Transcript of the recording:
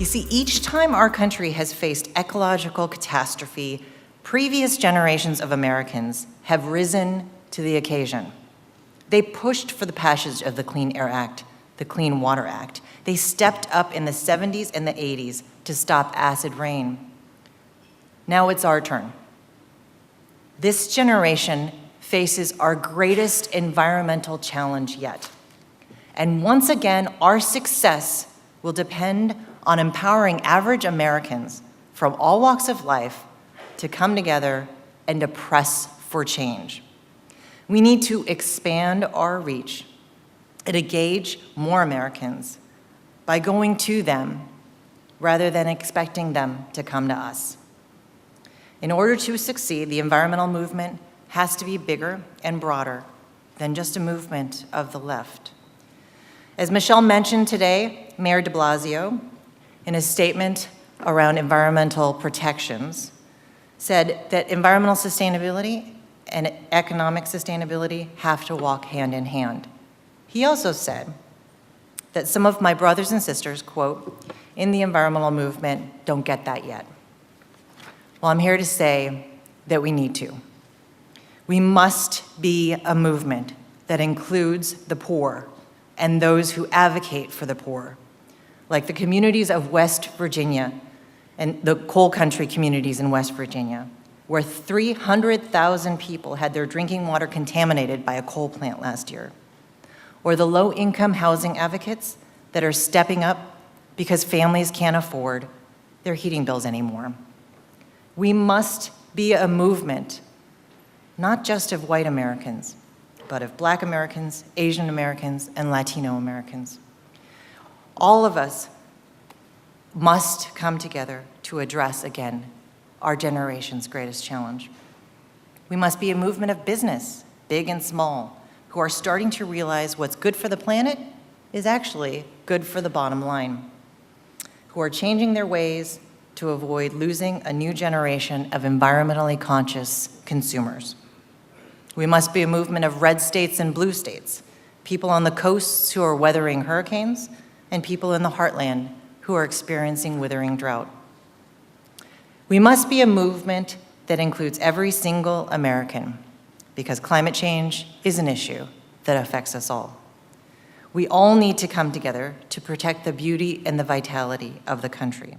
You see, each time our country has faced ecological catastrophe, previous generations of Americans have risen to the occasion. They pushed for the passage of the Clean Air Act, the Clean Water Act. They stepped up in the 70s and the 80s to stop acid rain. Now it's our turn. This generation faces our greatest environmental challenge yet. And once again, our success will depend on empowering average Americans from all walks of life to come together and to press for change. We need to expand our reach and engage more Americans by going to them rather than expecting them to come to us. In order to succeed, the environmental movement has to be bigger and broader than just a movement of the left. As Michelle mentioned today, Mayor de Blasio, in a statement around environmental protections, said that environmental sustainability and economic sustainability have to walk hand in hand. He also said that some of my brothers and sisters, quote, in the environmental movement don't get that yet. Well, I'm here to say that we need to. We must be a movement that includes the poor and those who advocate for the poor, like the communities of West Virginia and the coal country communities in West Virginia, where 300,000 people had their drinking water contaminated by a coal plant last year, or the low-income housing advocates that are stepping up because families can't afford their heating bills anymore. We must be a movement, not just of white Americans, but of Black Americans, Asian Americans, and Latino Americans. All of us must come together to address, again, our generation's greatest challenge. We must be a movement of business, big and small, who are starting to realize what's good for the planet is actually good for the bottom line, who are changing their ways to avoid losing a new generation of environmentally conscious consumers. We must be a movement of red states and blue states, people on the coasts who are weathering hurricanes, and people in the heartland who are experiencing withering drought. We must be a movement that includes every single American, because climate change is an issue that affects us all. We all need to come together to protect the beauty and the vitality of the country.